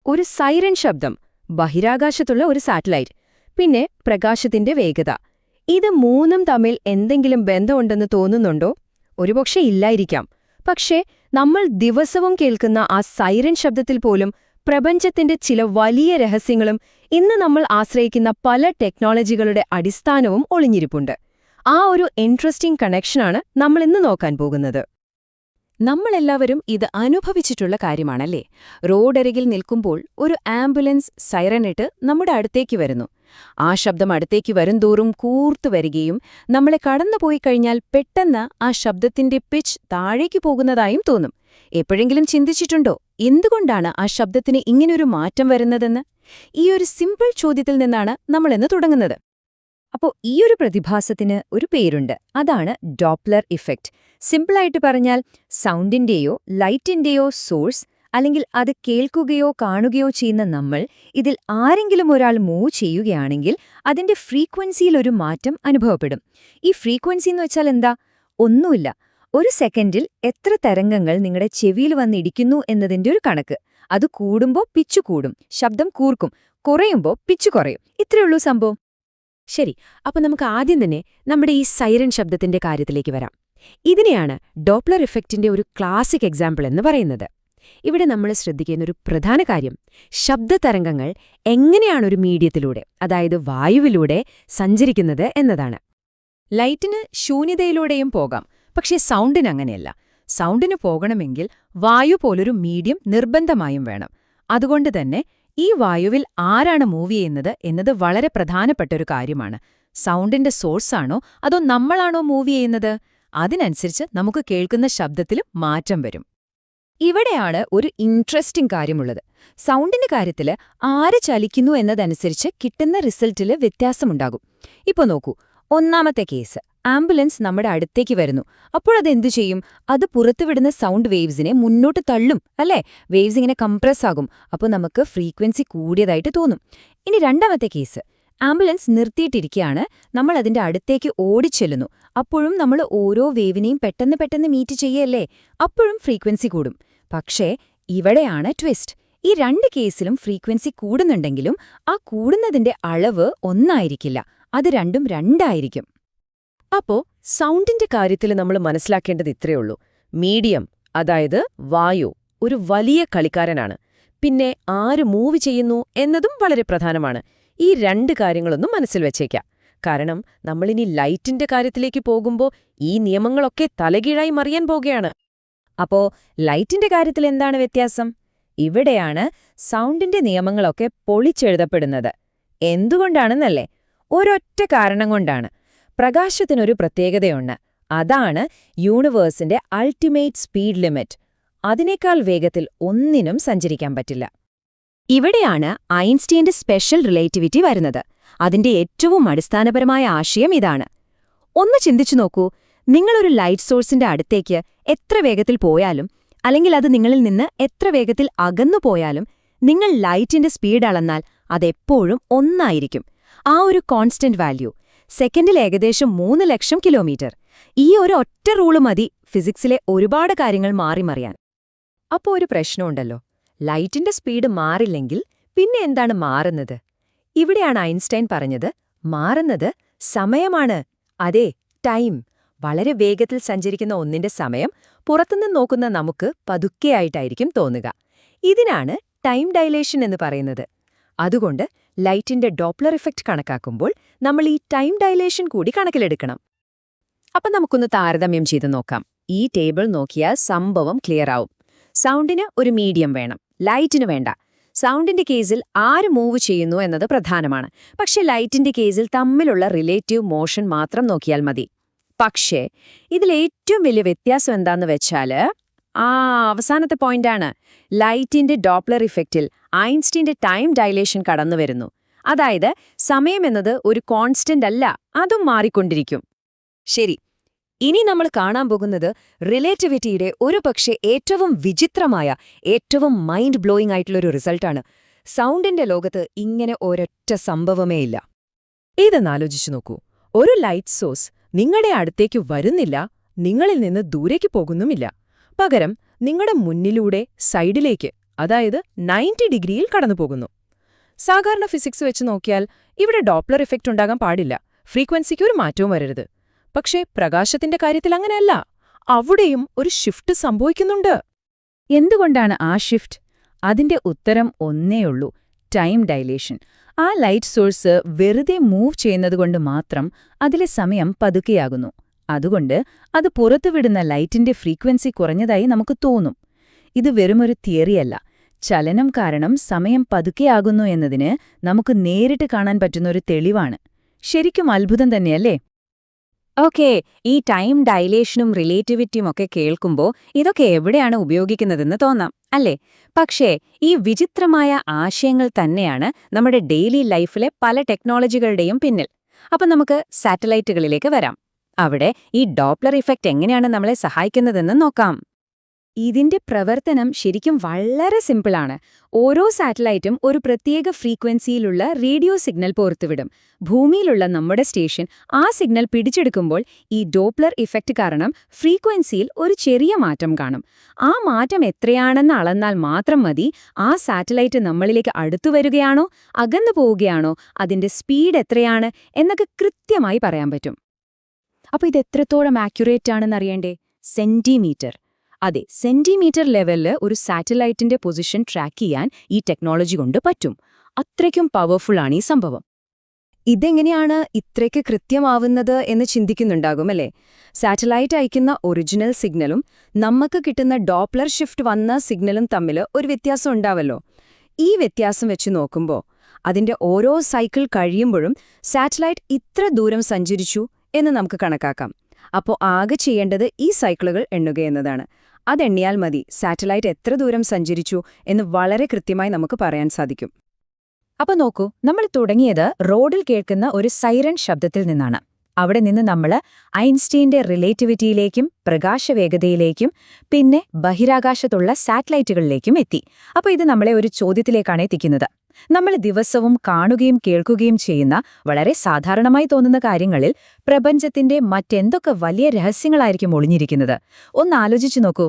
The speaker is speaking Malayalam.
ഒരു സൈറൻ ശബ്ദം, ബഹിരാകാശത്തുള്ള ഒരു സാറ്റലൈറ്റ്, പിന്നെ പ്രകാശത്തിന്റെ വേഗത. ഇത് മൂന്നും തമ്മിൽ എന്തെങ്കിലും ബന്ധമുണ്ടെന്ന് തോന്നുന്നുണ്ടോ? ഒരുപക്ഷെ ഇല്ലായിരിക്കാം. പക്ഷേ നമ്മൾ ദിവസവും കേൾക്കുന്ന ആ സൈറൻ ശബ്ദത്തിൽ പോലും പ്രപഞ്ചത്തിന്റെ ചില വലിയ രഹസ്യങ്ങളും ഇന്ന് നമ്മൾ ആശ്രയിക്കുന്ന പല ടെക്നോളജികളുടെ അടിസ്ഥാനവും ഒളിഞ്ഞിരിപ്പുണ്ട്. ആ ഒരു ഇൻട്രസ്റ്റിംഗ് കണക്ഷനാണ് നമ്മൾ ഇന്ന് നോക്കാൻ പോകുന്നത്. നമ്മളെല്ലാവരും ഇത് അനുഭവിച്ചിട്ടുള്ള കാര്യമാണല്ലേ? റോഡരികിൽ നിൽക്കുമ്പോൾ ഒരു ആംബുലൻസ് സൈറനിട്ട് നമ്മുടെ അടുത്തേക്ക് വരുന്നു. ആ ശബ്ദം അടുത്തേക്ക് വരുംതോറും കൂർത്തു വരികയും നമ്മളെ കടന്നുപോയി കഴിഞ്ഞാൽ പെട്ടെന്ന് ആ ശബ്ദത്തിന്റെ പിച്ച് താഴേക്ക് പോകുന്നതായും തോന്നും. എപ്പോഴെങ്കിലും ചിന്തിച്ചിട്ടുണ്ടോ എന്തുകൊണ്ടാണ് ആ ശബ്ദത്തിന് ഇങ്ങനൊരു മാറ്റം വരുന്നതെന്ന്? ഈ ഒരു സിമ്പിൾ ചോദ്യത്തിൽ നിന്നാണ് നമ്മളിന്ന് തുടങ്ങുന്നത്. അപ്പോൾ ഈയൊരു പ്രതിഭാസത്തിന് ഒരു പേരുണ്ട്. അതാണ് ഡോപ്ലർ ഇഫക്റ്റ്. സിമ്പിളായിട്ട് പറഞ്ഞാൽ സൗണ്ടിന്റെയോ ലൈറ്റിന്റെയോ സോഴ്സ്, അല്ലെങ്കിൽ അത് കേൾക്കുകയോ കാണുകയോ ചെയ്യുന്ന നമ്മൾ ഇതിൽ ആരെങ്കിലും ഒരാൾ മൂവ് ചെയ്യുകയാണെങ്കിൽ അതിന്റെ ഫ്രീക്വൻസിയിൽ ഒരു മാറ്റം അനുഭവപ്പെടും. ഈ ഫ്രീക്വൻസി എന്ന് വെച്ചാൽ എന്താ? ഒന്നുമില്ല, ഒരു സെക്കൻഡിൽ എത്ര തരംഗങ്ങൾ നിങ്ങളുടെ ചെവിയിൽ വന്നിടിക്കുന്നു എന്നതിന്റെ ഒരു കണക്ക്. അത് കൂടുമ്പോൾ പിച്ചു കൂടും, ശബ്ദം കൂർക്കും, കുറയുമ്പോൾ പിച്ചു കുറയും. ഇത്രയുള്ളൂ സംഭവം. ശരി, അപ്പൊ നമുക്ക് ആദ്യം തന്നെ നമ്മുടെ ഈ സൈറൻ ശബ്ദത്തിന്റെ കാര്യത്തിലേക്ക് വരാം. ഇതിനെയാണ് ഡോപ്ലർ ഇഫക്റ്റിന്റെ ഒരു ക്ലാസിക് എക്സാമ്പിൾ എന്ന് പറയുന്നത്. ഇവിടെ നമ്മൾ ശ്രദ്ധിക്കുന്ന ഒരു പ്രധാന കാര്യം ശബ്ദതരംഗങ്ങൾ എങ്ങനെയാണ് ഒരു മീഡിയത്തിലൂടെ, അതായത് വായുവിലൂടെ സഞ്ചരിക്കുന്നത് എന്നതാണ്. ലൈറ്റിന് ശൂന്യതയിലൂടെയും പോകാം, പക്ഷേ സൗണ്ടിന് അങ്ങനെയല്ല. സൗണ്ടിന് പോകണമെങ്കിൽ വായു പോലൊരു മീഡിയം നിർബന്ധമായും വേണം. അതുകൊണ്ട് തന്നെ ഈ വായുവിൽ ആരാണ് മൂവ് ചെയ്യുന്നത് എന്നത് വളരെ പ്രധാനപ്പെട്ടൊരു കാര്യമാണ്. സൗണ്ടിന്റെ സോഴ്സാണോ അതോ നമ്മളാണോ മൂവ് ചെയ്യുന്നത്? അതിനനുസരിച്ച് നമുക്ക് കേൾക്കുന്ന ശബ്ദത്തിലും മാറ്റം വരും. ഇവിടെയാണ് ഒരു ഇൻട്രസ്റ്റിംഗ് കാര്യമുള്ളത്. സൗണ്ടിന്റെ കാര്യത്തില് ആര് ചലിക്കുന്നു എന്നതനുസരിച്ച് കിട്ടുന്ന റിസൾട്ടില് വ്യത്യാസമുണ്ടാകും. ഇപ്പൊ നോക്കൂ, ഒന്നാമത്തെ കേസ്, ആംബുലൻസ് നമ്മുടെ അടുത്തേക്ക് വരുന്നു. അപ്പോഴതെന്തു ചെയ്യും? അത് പുറത്തുവിടുന്ന സൗണ്ട് വേവ്സിനെ മുന്നോട്ട് തള്ളും, അല്ലേ? വേവ്സ് ഇങ്ങനെ കംപ്രസ് ആകും. അപ്പോൾ നമുക്ക് ഫ്രീക്വൻസി കൂടിയതായിട്ട് തോന്നും. ഇനി രണ്ടാമത്തെ കേസ്, ആംബുലൻസ് നിർത്തിയിട്ടിരിക്കുകയാണ്, നമ്മൾ അതിന്റെ അടുത്തേക്ക് ഓടിച്ചെല്ലുന്നു. അപ്പോഴും നമ്മൾ ഓരോ വേവിനെയും പെട്ടെന്ന് മീറ്റ് ചെയ്യല്ലേ? അപ്പോഴും ഫ്രീക്വൻസി കൂടും. പക്ഷേ ഇവിടെയാണ് ട്വിസ്റ്റ്. ഈ രണ്ട് കേസിലും ഫ്രീക്വൻസി കൂടുന്നുണ്ടെങ്കിലും ആ കൂടുന്നതിന്റെ അളവ് ഒന്നായിരിക്കില്ല, അത് രണ്ടും രണ്ടായിരിക്കും. അപ്പോ സൗണ്ടിന്റെ കാര്യത്തിൽ നമ്മൾ മനസ്സിലാക്കേണ്ടത് ഇത്രയുള്ളൂ. മീഡിയം, അതായത് വായു, ഒരു വലിയ കളിക്കാരനാണ്. പിന്നെ ആര് മൂവ് ചെയ്യുന്നു എന്നതും വളരെ പ്രധാനമാണ്. ഈ രണ്ട് കാര്യങ്ങളൊന്നും മനസ്സിൽ വെച്ചേക്കാം. കാരണം നമ്മളിനി ലൈറ്റിന്റെ കാര്യത്തിലേക്ക് പോകുമ്പോൾ ഈ നിയമങ്ങളൊക്കെ തലകീഴായി മറിയാൻ പോകുകയാണ്. അപ്പോ ലൈറ്റിന്റെ കാര്യത്തിൽ എന്താണ് വ്യത്യാസം? ഇവിടെയാണ് സൗണ്ടിന്റെ നിയമങ്ങളൊക്കെ പൊളിച്ചെഴുതപ്പെടുന്നത്. എന്തുകൊണ്ടാണെന്നല്ലേ? ഒരൊറ്റ കാരണം കൊണ്ടാണ്. പ്രകാശത്തിനൊരു പ്രത്യേകതയുണ്ട്. അതാണ് യൂണിവേഴ്സിന്റെ അൾട്ടിമേറ്റ് സ്പീഡ് ലിമിറ്റ്. അതിനേക്കാൾ വേഗത്തിൽ ഒന്നിനും സഞ്ചരിക്കാൻ പറ്റില്ല. ഇവിടെയാണ് ഐൻസ്റ്റീന്റെ സ്പെഷ്യൽ റിലേറ്റിവിറ്റി വരുന്നത്. അതിന്റെ ഏറ്റവും അടിസ്ഥാനപരമായ ആശയം ഇതാണ്. ഒന്ന് ചിന്തിച്ചു നോക്കൂ, നിങ്ങളൊരു ലൈറ്റ് സോഴ്സിന്റെ അടുത്തേക്ക് എത്ര വേഗത്തിൽ പോയാലും, അല്ലെങ്കിൽ അത് നിങ്ങളിൽ നിന്ന് എത്ര വേഗത്തിൽ അകന്നു പോയാലും, നിങ്ങൾ ലൈറ്റിന്റെ സ്പീഡ് അളന്നാൽ അതെപ്പോഴും ഒന്നായിരിക്കും. ആ ഒരു കോൺസ്റ്റന്റ് വാല്യൂ. സെക്കൻഡിൽ ഏകദേശം 3 ലക്ഷം കിലോമീറ്റർ. ഈ ഒരു ഒറ്റ റൂള് മതി ഫിസിക്സിലെ ഒരുപാട് കാര്യങ്ങൾ മാറിമറിയാൻ. അപ്പോൾ ഒരു പ്രശ്നമുണ്ടല്ലോ, ലൈറ്റിന്റെ സ്പീഡ് മാറില്ലെങ്കിൽ പിന്നെ എന്താണ് മാറുന്നത്? ഇവിടെയാണ് ഐൻസ്റ്റൈൻ പറഞ്ഞത്, മാറുന്നത് സമയമാണ്. അതെ, ടൈം. വളരെ വേഗത്തിൽ സഞ്ചരിക്കുന്ന ഒന്നിന്റെ സമയം പുറത്തുനിന്ന് നോക്കുന്ന നമുക്ക് പതുക്കെയായിട്ടായിരിക്കും തോന്നുക. ഇതിനാണ് ടൈം ഡൈലേഷൻ എന്ന് പറയുന്നത്. അതുകൊണ്ട് ലൈറ്റിന്റെ ഡോപ്ലർ ഇഫക്റ്റ് കണക്കാക്കുമ്പോൾ നമ്മൾ ഈ ടൈം ഡൈലേഷൻ കൂടി കണക്കിലെടുക്കണം. അപ്പം നമുക്കൊന്ന് താരതമ്യം ചെയ്ത് നോക്കാം. ഈ ടേബിൾ നോക്കിയാൽ സംഭവം ക്ലിയർ ആവും. സൗണ്ടിന് ഒരു മീഡിയം വേണം, ലൈറ്റിന് വേണ്ട. സൗണ്ടിന്റെ കേസിൽ ആര് മൂവ് ചെയ്യുന്നു എന്നത് പ്രധാനമാണ്. പക്ഷേ ലൈറ്റിന്റെ കേസിൽ തമ്മിലുള്ള റിലേറ്റീവ് മോഷൻ മാത്രം നോക്കിയാൽ മതി. പക്ഷേ ഇതിലേറ്റവും വലിയ വ്യത്യാസം എന്താന്ന് വെച്ചാല് അവസാനത്തെ പോയിന്റാണ്. ലൈറ്റിന്റെ ഡോപ്ലർ ഇഫക്റ്റിൽ ഐൻസ്റ്റീന്റെ ടൈം ഡൈലേഷൻ കടന്നുവരുന്നു. അതായത് സമയമെന്നത് ഒരു കോൺസ്റ്റന്റ് അല്ല, അതും മാറിക്കൊണ്ടിരിക്കും. ശരി, ഇനി നമ്മൾ കാണാൻ പോകുന്നത് റിലേറ്റിവിറ്റിയുടെ ഒരുപക്ഷെ ഏറ്റവും വിചിത്രമായ, ഏറ്റവും മൈൻഡ് ബ്ലോയിങ് ആയിട്ടുള്ളൊരു റിസൾട്ടാണ്. സൗണ്ടിന്റെ ലോകത്ത് ഇങ്ങനെ ഒരൊറ്റ സംഭവമേ ഇല്ല. ഇതെന്നാലോചിച്ചു നോക്കൂ. ഒരു ലൈറ്റ് സോഴ്സ് നിങ്ങളുടെ അടുത്തേക്ക് വരുന്നില്ല, നിങ്ങളിൽ നിന്ന് ദൂരേക്ക് പോകുന്നുമില്ല. പകരം നിങ്ങളുടെ മുന്നിലൂടെ, സൈഡിലേക്ക്, അതായത് 90 ഡിഗ്രിയിൽ കടന്നുപോകുന്നു. സാധാരണ ഫിസിക്സ് വെച്ച് നോക്കിയാൽ ഇവിടെ ഡോപ്ലർ ഇഫക്റ്റ് ഉണ്ടാകാൻ പാടില്ല, ഫ്രീക്വൻസിക്ക് ഒരു മാറ്റവും വരരുത്. പക്ഷേ പ്രകാശത്തിന്റെ കാര്യത്തിൽ അങ്ങനെയല്ല. അവിടെയും ഒരു ഷിഫ്റ്റ് സംഭവിക്കുന്നുണ്ട്. എന്തുകൊണ്ടാണ് ആ ഷിഫ്റ്റ്? അതിന്റെ ഉത്തരം ഒന്നേയുള്ളൂ: ടൈം ഡൈലേഷൻ. ആ ലൈറ്റ് സോഴ്സ് വെറുതെ മൂവ് ചെയ്യുന്നതുകൊണ്ട് മാത്രം അതിലെ സമയം പതുക്കെയാകുന്നു. അതുകൊണ്ട് അത് പുറത്തുവിടുന്ന ലൈറ്റിന്റെ ഫ്രീക്വൻസി കുറഞ്ഞതായി നമുക്ക് തോന്നും. ഇത് വെറുമൊരു തിയറിയല്ല. ചലനം കാരണം സമയം പതുക്കെയാകുന്നു എന്നതിന് നമുക്ക് നേരിട്ട് കാണാൻ പറ്റുന്നൊരു തെളിവാണ്. ശരിക്കും അത്ഭുതം തന്നെയല്ലേ? ഓക്കേ, ഈ ടൈം ഡൈലേഷനും റിലേറ്റിവിറ്റിയും ഒക്കെ കേൾക്കുമ്പോൾ ഇതൊക്കെ എവിടെയാണ് ഉപയോഗിക്കുന്നതെന്ന് തോന്നാം, അല്ലേ? പക്ഷേ ഈ വിചിത്രമായ ആശയങ്ങൾ തന്നെയാണ് നമ്മുടെ ഡെയിലി ലൈഫിലെ പല ടെക്നോളജികളുടെയും പിന്നിൽ. അപ്പം നമുക്ക് സാറ്റലൈറ്റുകളിലേക്ക് വരാം. അവിടെ ഈ ഡോപ്ലർ ഇഫക്റ്റ് എങ്ങനെയാണ് നമ്മളെ സഹായിക്കുന്നതെന്ന് നോക്കാം. ഇതിന്റെ പ്രവർത്തനം ശരിക്കും വളരെ സിമ്പിളാണ്. ഓരോ സാറ്റലൈറ്റും ഒരു പ്രത്യേക ഫ്രീക്വൻസിയിലുള്ള റേഡിയോ സിഗ്നൽ പുറത്തുവിടും. ഭൂമിയിലുള്ള നമ്മുടെ സ്റ്റേഷൻ ആ സിഗ്നൽ പിടിച്ചെടുക്കുമ്പോൾ ഈ ഡോപ്ലർ ഇഫക്റ്റ് കാരണം ഫ്രീക്വൻസിയിൽ ഒരു ചെറിയ മാറ്റം കാണും. ആ മാറ്റം എത്രയാണെന്ന് അളന്നാൽ മാത്രം മതി ആ സാറ്റലൈറ്റ് നമ്മളിലേക്ക് അടുത്തുവരികയാണോ അകന്നു പോവുകയാണോ, അതിന്റെ സ്പീഡ് എത്രയാണ് എന്നൊക്കെ കൃത്യമായി പറയാൻ പറ്റും. അപ്പോൾ ഇത് എത്രത്തോളം ആക്യുറേറ്റ് ആണെന്നറിയണ്ടേ? സെന്റിമീറ്റർ. അതെ, സെന്റിമീറ്റർ ലെവലിൽ ഒരു സാറ്റലൈറ്റിന്റെ പൊസിഷൻ ട്രാക്ക് ചെയ്യാൻ ഈ ടെക്നോളജി കൊണ്ട് പറ്റും. അത്രയ്ക്കും പവർഫുള്ളാണ് ഈ സംഭവം. ഇതെങ്ങനെയാണ് ഇത്രയ്ക്ക് കൃത്യമാവുന്നത് എന്ന് ചിന്തിക്കുന്നുണ്ടാകും, അല്ലേ? സാറ്റലൈറ്റ് അയക്കുന്ന ഒറിജിനൽ സിഗ്നലും നമുക്ക് കിട്ടുന്ന ഡോപ്ലർ ഷിഫ്റ്റ് വന്ന സിഗ്നലും തമ്മിൽ ഒരു വ്യത്യാസം ഉണ്ടാവല്ലോ. ഈ വ്യത്യാസം വെച്ച് നോക്കുമ്പോൾ അതിന്റെ ഓരോ സൈക്കിൾ കഴിയുമ്പോഴും സാറ്റലൈറ്റ് ഇത്ര ദൂരം സഞ്ചരിച്ചു എന്ന് നമുക്ക് കണക്കാക്കാം. അപ്പോൾ ആകെ ചെയ്യേണ്ടത് ഈ സൈക്കിളുകൾ എണ്ണുകയെന്നതാണ്. അതെണ്ണിയാൽ മതി സാറ്റലൈറ്റ് എത്ര ദൂരം സഞ്ചരിച്ചു എന്ന് വളരെ കൃത്യമായി നമുക്ക് പറയാൻ സാധിക്കും. അപ്പൊ നോക്കൂ, നമ്മൾ തുടങ്ങിയത് റോഡിൽ കേൾക്കുന്ന ഒരു സൈറൺ ശബ്ദത്തിൽ നിന്നാണ്. അവിടെ നിന്ന് നമ്മൾ ഐൻസ്റ്റീന്റെ റിലേറ്റിവിറ്റിയിലേക്കും പ്രകാശവേഗതയിലേക്കും പിന്നെ ബഹിരാകാശത്തുള്ള സാറ്റലൈറ്റുകളിലേക്കും എത്തി. അപ്പോൾ ഇത് നമ്മളെ ഒരു ചോദ്യത്തിലേക്കാണ് എത്തിക്കുന്നത്. നമ്മൾ ദിവസവും കാണുകയും കേൾക്കുകയും ചെയ്യുന്ന വളരെ സാധാരണമായി തോന്നുന്ന കാര്യങ്ങളിൽ പ്രപഞ്ചത്തിന്റെ മറ്റെന്തൊക്കെ വലിയ രഹസ്യങ്ങളായിരിക്കും ഒളിഞ്ഞിരിക്കുന്നത്? ഒന്ന് ആലോചിച്ചു നോക്കൂ.